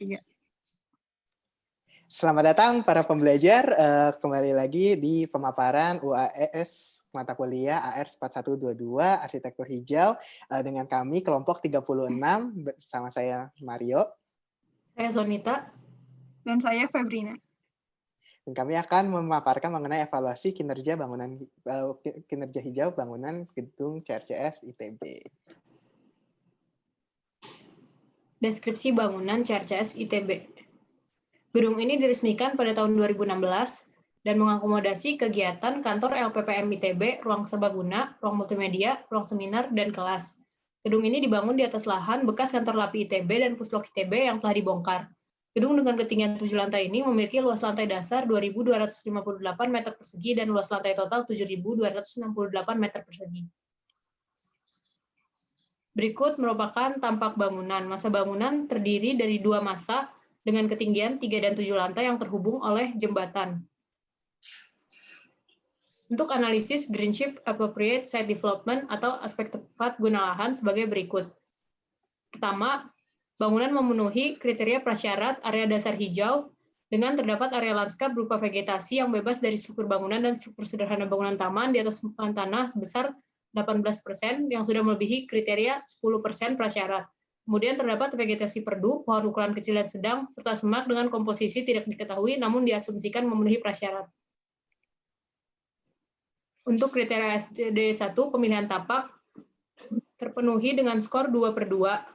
3. Selamat datang para pembelajar, kembali lagi di pemaparan UAS mata kuliah AR 4122 Arsitektur Hijau dengan kami kelompok 36 bersama saya Mario. Saya Sonita. Dan saya Febrina. Dan kami akan memaparkan mengenai evaluasi kinerja hijau bangunan gedung CRCS ITB. Deskripsi bangunan CRCS ITB. Gedung ini diresmikan pada tahun 2016 dan mengakomodasi kegiatan kantor LPPM ITB, ruang serbaguna, ruang multimedia, ruang seminar, dan kelas. Gedung ini dibangun di atas lahan bekas kantor LAPI ITB dan Puslok ITB yang telah dibongkar. Gedung dengan ketinggian 7 lantai ini memiliki luas lantai dasar 2.258 meter persegi dan luas lantai total 7.268 meter persegi. Berikut merupakan tampak bangunan. Masa bangunan terdiri dari 2 masa dengan ketinggian 3 dan 7 lantai yang terhubung oleh jembatan. Untuk analisis Greenship Appropriate Site Development atau aspek tepat guna lahan sebagai berikut. Pertama, bangunan memenuhi kriteria prasyarat area dasar hijau dengan terdapat area lanskap berupa vegetasi yang bebas dari struktur bangunan dan struktur sederhana bangunan taman di atas permukaan tanah sebesar 18% yang sudah melebihi kriteria 10% prasyarat. Kemudian terdapat vegetasi perdu, pohon ukuran kecil dan sedang, serta semak dengan komposisi tidak diketahui namun diasumsikan memenuhi prasyarat. Untuk kriteria SD1, pemilihan tapak terpenuhi dengan skor 2/2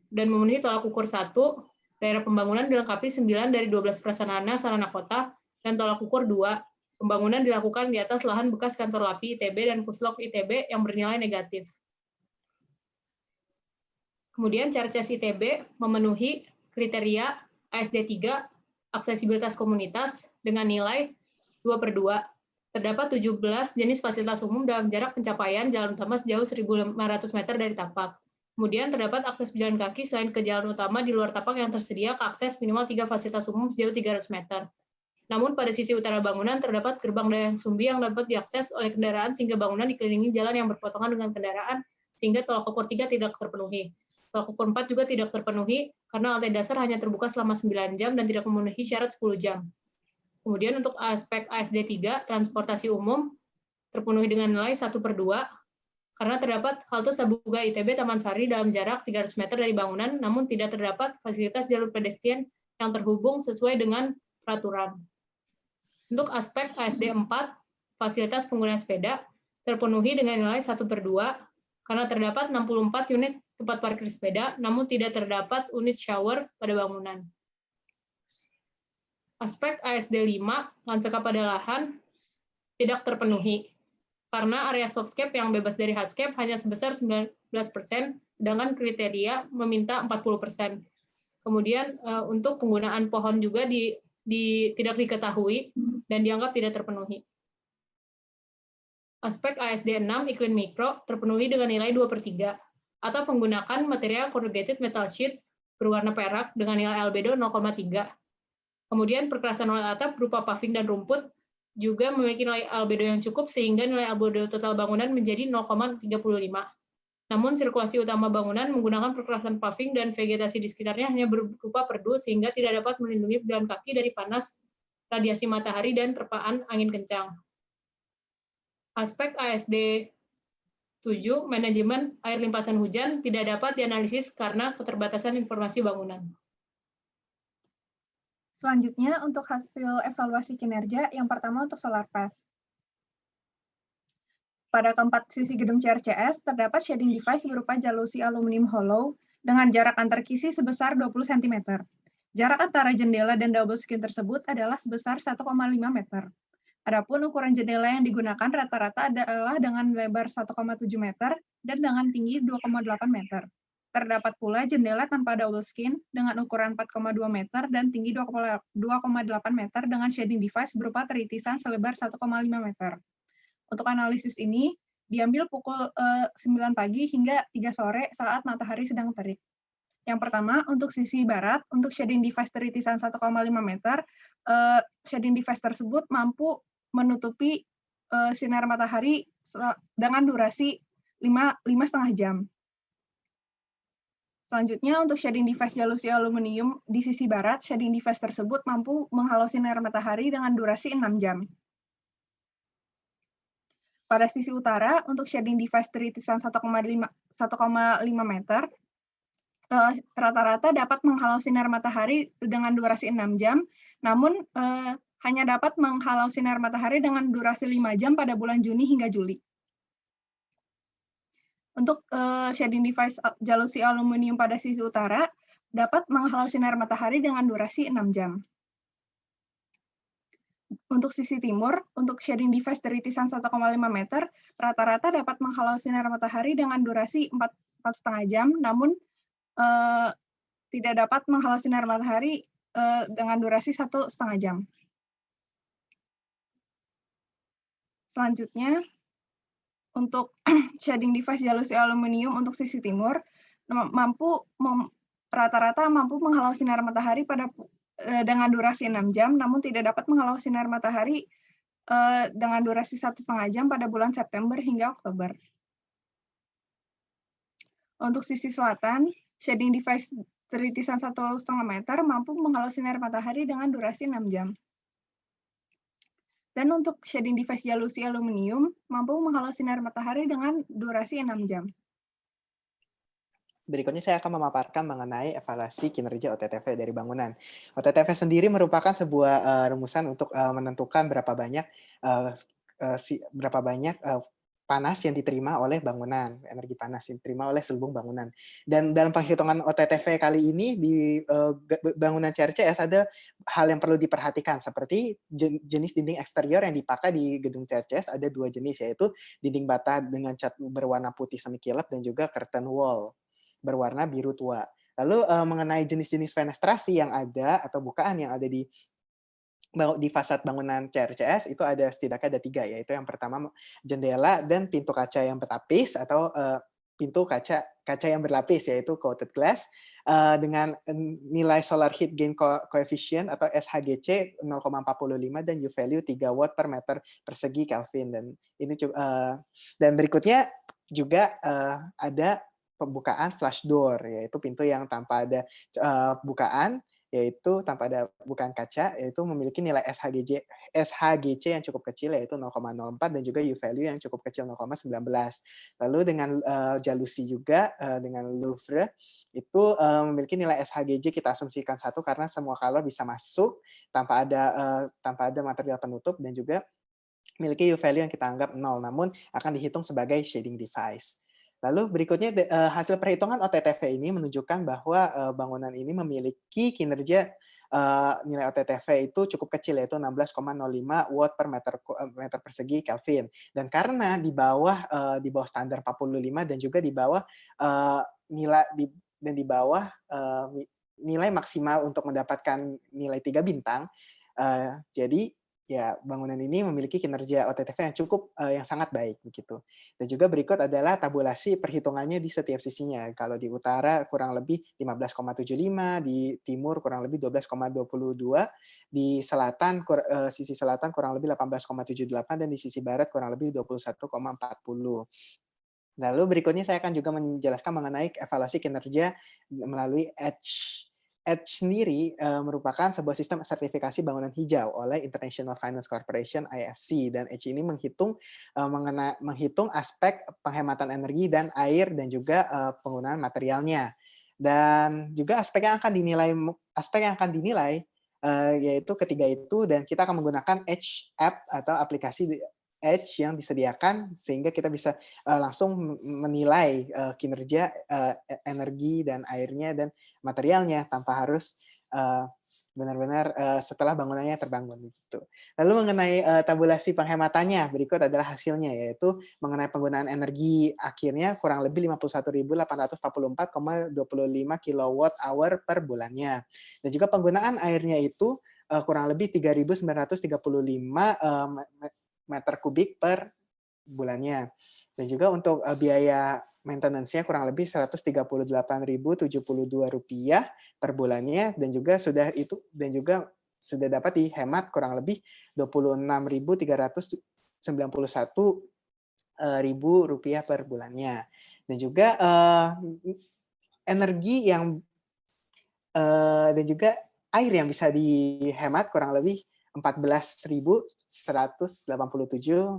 dan memenuhi tolak ukur 1, daerah pembangunan dilengkapi 9 dari 12 prasarana sarana kota, dan tolak ukur 2, pembangunan dilakukan di atas lahan bekas kantor LAPI ITB dan Puslok ITB yang bernilai negatif. Kemudian CRCS ITB memenuhi kriteria ASD 3, aksesibilitas komunitas, dengan nilai 2/2. Terdapat 17 jenis fasilitas umum dalam jarak pencapaian jalan utama sejauh 1.500 meter dari tapak. Kemudian terdapat akses pejalan kaki selain ke jalan utama di luar tapak yang tersedia ke akses minimal 3 fasilitas umum sejauh 300 meter. Namun pada sisi utara bangunan terdapat gerbang dayang sumbi yang dapat diakses oleh kendaraan sehingga bangunan dikelilingi jalan yang berpotongan dengan kendaraan sehingga tolak ukur 3 tidak terpenuhi. Tolak ukur 4 juga tidak terpenuhi karena lantai dasar hanya terbuka selama 9 jam dan tidak memenuhi syarat 10 jam. Kemudian untuk aspek ASD 3, transportasi umum terpenuhi dengan nilai 1/2 karena terdapat halte Sabuga ITB Taman Sari dalam jarak 300 meter dari bangunan namun tidak terdapat fasilitas jalur pedestrian yang terhubung sesuai dengan peraturan. Untuk aspek ASD 4, fasilitas pengguna sepeda terpenuhi dengan nilai 1/2 karena terdapat 64 unit tempat parkir sepeda, namun tidak terdapat unit shower pada bangunan. Aspek ASD 5, lanseka pada lahan, tidak terpenuhi, karena area softscape yang bebas dari hardscape hanya sebesar 19%, sedangkan kriteria meminta 40%. Kemudian untuk penggunaan pohon juga tidak diketahui dan dianggap tidak terpenuhi. Aspek ASD 6, iklim mikro, terpenuhi dengan nilai 2/3, atau menggunakan material corrugated metal sheet berwarna perak dengan nilai albedo 0,3. Kemudian perkerasan oleh atap berupa paving dan rumput juga memiliki nilai albedo yang cukup sehingga nilai albedo total bangunan menjadi 0,35. Namun sirkulasi utama bangunan menggunakan perkerasan paving dan vegetasi di sekitarnya hanya berupa perdu sehingga tidak dapat melindungi pejalan kaki dari panas, radiasi matahari, dan terpaan angin kencang. Aspek ASD 7, manajemen air limpasan hujan tidak dapat dianalisis karena keterbatasan informasi bangunan. Selanjutnya, untuk hasil evaluasi kinerja, yang pertama untuk solar path. Pada keempat sisi gedung CRCS, terdapat shading device berupa jalusi aluminium hollow dengan jarak antar kisi sebesar 20 cm. Jarak antara jendela dan double skin tersebut adalah sebesar 1,5 meter. Adapun ukuran jendela yang digunakan rata-rata adalah dengan lebar 1,7 meter dan dengan tinggi 2,8 meter. Terdapat pula jendela tanpa double skin dengan ukuran 4,2 meter dan tinggi 2,8 meter dengan shading device berupa teritisan selebar 1,5 meter. Untuk analisis ini diambil pukul 9 pagi hingga 3 sore saat matahari sedang terik. Yang pertama, untuk sisi barat, untuk shading device teritisan 1,5 meter, shading device tersebut mampu menutupi sinar matahari dengan durasi 5,5 jam. Selanjutnya, untuk shading device jalusi aluminium di sisi barat, shading device tersebut mampu menghalau sinar matahari dengan durasi 6 jam. Pada sisi utara, untuk shading device teritisan 1,5 meter, rata-rata dapat menghalau sinar matahari dengan durasi 6 jam, namun hanya dapat menghalau sinar matahari dengan durasi 5 jam pada bulan Juni hingga Juli. Untuk shading device jalusi aluminium pada sisi utara, dapat menghalau sinar matahari dengan durasi 6 jam. Untuk sisi timur, untuk shading device teritisan 1,5 meter, rata-rata dapat menghalau sinar matahari dengan durasi 4,5 jam, namun tidak dapat menghalau sinar matahari dengan durasi 1,5 jam. Selanjutnya, untuk shading device jalusi aluminium untuk sisi timur, rata-rata mampu menghalau sinar matahari dengan durasi 6 jam, namun tidak dapat menghalau sinar matahari dengan durasi 1,5 jam pada bulan September hingga Oktober. Untuk sisi selatan, shading device teritisan 1,5 meter mampu menghalau sinar matahari dengan durasi 6 jam. Dan untuk shading device jalusi aluminium mampu menghalau sinar matahari dengan durasi 6 jam. Berikutnya saya akan memaparkan mengenai evaluasi kinerja OTTV dari bangunan. OTTV sendiri merupakan sebuah rumusan untuk menentukan berapa banyak panas yang diterima oleh bangunan, energi panas yang diterima oleh selubung bangunan. Dan dalam penghitungan OTTV kali ini di bangunan CRCS ada hal yang perlu diperhatikan, seperti jenis dinding eksterior yang dipakai di gedung CRCS ada 2 jenis, yaitu dinding bata dengan cat berwarna putih semi kilap dan juga curtain wall berwarna biru tua. Lalu mengenai jenis-jenis fenestrasi yang ada atau bukaan yang ada di fasad bangunan CRCS itu ada setidaknya ada 3, yaitu yang pertama jendela dan pintu kaca yang berlapis atau pintu kaca yang berlapis, yaitu coated glass dengan nilai solar heat gain coefficient atau SHGC 0,45 dan U value 3 watt per meter persegi Kelvin. Dan ini dan berikutnya juga ada pembukaan flush door, yaitu pintu yang tanpa ada bukaan, yaitu tanpa ada bukaan kaca, yaitu memiliki nilai SHGC yang cukup kecil, yaitu 0,04 dan juga U value yang cukup kecil 0,19. Lalu dengan jalusi juga dengan louvre itu memiliki nilai SHGC kita asumsikan 1 karena semua color bisa masuk tanpa ada material penutup, dan juga memiliki U value yang kita anggap 0, namun akan dihitung sebagai shading device. Lalu berikutnya hasil perhitungan OTTV ini menunjukkan bahwa bangunan ini memiliki kinerja nilai OTTV itu cukup kecil, yaitu 16,05 watt per meter persegi Kelvin. Dan karena di bawah standar 45 dan juga di bawah nilai maksimal untuk mendapatkan nilai 3 bintang, jadi ya bangunan ini memiliki kinerja OTTV yang sangat baik begitu. Dan juga berikut adalah tabulasi perhitungannya di setiap sisinya. Kalau di utara kurang lebih 15,75, di timur kurang lebih 12,22, di selatan sisi selatan kurang lebih 18,78 dan di sisi barat kurang lebih 21,40. Lalu berikutnya saya akan juga menjelaskan mengenai evaluasi kinerja melalui EDGE. EDGE sendiri merupakan sebuah sistem sertifikasi bangunan hijau oleh International Finance Corporation (IFC), dan EDGE ini menghitung aspek penghematan energi dan air dan juga penggunaan materialnya. Dan juga aspek yang akan dinilai yaitu ketiga itu, dan kita akan menggunakan EDGE app atau aplikasi EDGE yang disediakan sehingga kita bisa langsung menilai kinerja energi dan airnya dan materialnya tanpa harus benar-benar setelah bangunannya terbangun gitu. Lalu mengenai tabulasi penghematannya, berikut adalah hasilnya, yaitu mengenai penggunaan energi akhirnya kurang lebih 51.844,25 kWh per bulannya. Dan juga penggunaan airnya itu kurang lebih 3.935 meter kubik per bulannya. Dan juga untuk biaya maintenance-nya kurang lebih Rp138.072 per bulannya, dan juga sudah dapat dihemat kurang lebih Rp26.391 per bulannya. Dan juga energi yang dan juga air yang bisa dihemat kurang lebih 14.187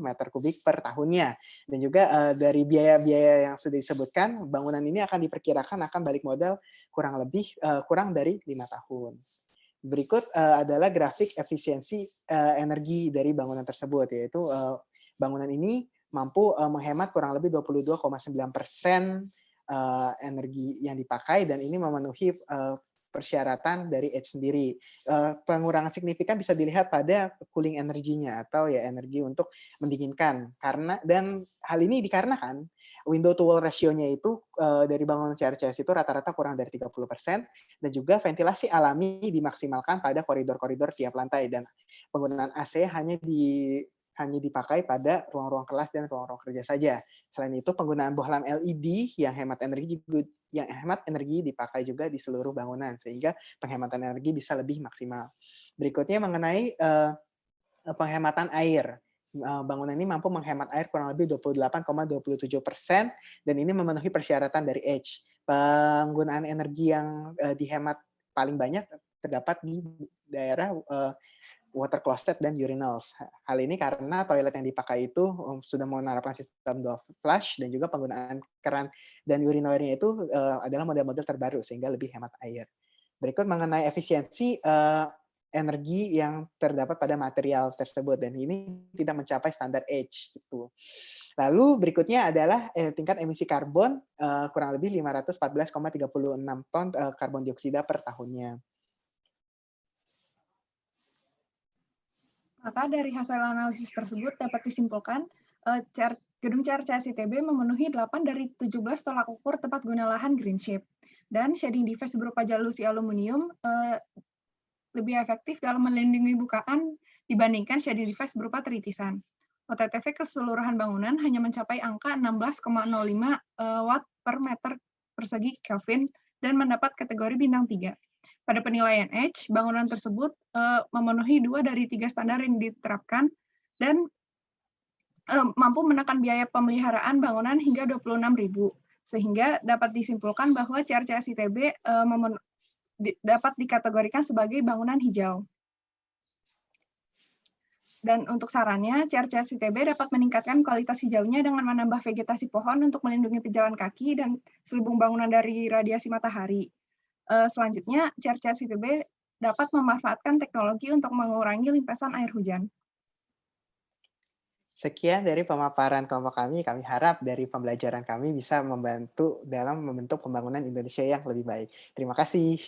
meter kubik per tahunnya. Dan juga dari biaya-biaya yang sudah disebutkan, bangunan ini akan diperkirakan akan balik modal kurang dari 5 tahun. Berikut adalah grafik efisiensi energi dari bangunan tersebut, yaitu bangunan ini mampu menghemat kurang lebih 22,9% energi yang dipakai, dan ini memenuhi persyaratan dari H sendiri. Pengurangan signifikan bisa dilihat pada cooling energinya atau ya energi untuk mendinginkan. Dan hal ini dikarenakan window to wall ratio-nya itu dari bangunan CRCS itu rata-rata kurang dari 30%, dan juga ventilasi alami dimaksimalkan pada koridor-koridor tiap lantai, dan penggunaan AC hanya dipakai pada ruang-ruang kelas dan ruang-ruang kerja saja. Selain itu, penggunaan bohlam LED yang hemat energi dipakai juga di seluruh bangunan, sehingga penghematan energi bisa lebih maksimal. Berikutnya mengenai penghematan air. Bangunan ini mampu menghemat air kurang lebih 28,27%, dan ini memenuhi persyaratan dari H. Penggunaan energi yang dihemat paling banyak terdapat di daerah water closet dan urinals. Hal ini karena toilet yang dipakai itu sudah menerapkan sistem door flush, dan juga penggunaan keran dan urinoirnya itu adalah model-model terbaru sehingga lebih hemat air. Berikut mengenai efisiensi energi yang terdapat pada material tersebut, dan ini tidak mencapai standar H gitu. Lalu berikutnya adalah tingkat emisi karbon kurang lebih 514,36 ton karbon dioksida per tahunnya. Maka dari hasil analisis tersebut dapat disimpulkan gedung CRCS ITB memenuhi 8 dari 17 tolak ukur tempat guna lahan green shape, dan shading device berupa jalusi aluminium lebih efektif dalam melindungi bukaan dibandingkan shading device berupa teritisan. OTTV keseluruhan bangunan hanya mencapai angka 16,05 watt per meter persegi Kelvin dan mendapat kategori bintang 3. Pada penilaian H, bangunan tersebut memenuhi 2 dari 3 standar yang diterapkan dan mampu menekan biaya pemeliharaan bangunan hingga 26.000, sehingga dapat disimpulkan bahwa CRCS ITB dapat dikategorikan sebagai bangunan hijau. Dan untuk sarannya, CRCS ITB dapat meningkatkan kualitas hijaunya dengan menambah vegetasi pohon untuk melindungi pejalan kaki dan selubung bangunan dari radiasi matahari. Selanjutnya, CRCS ITB dapat memanfaatkan teknologi untuk mengurangi limpasan air hujan. Sekian dari pemaparan kelompok kami. Kami harap dari pembelajaran kami bisa membantu dalam membentuk pembangunan Indonesia yang lebih baik. Terima kasih.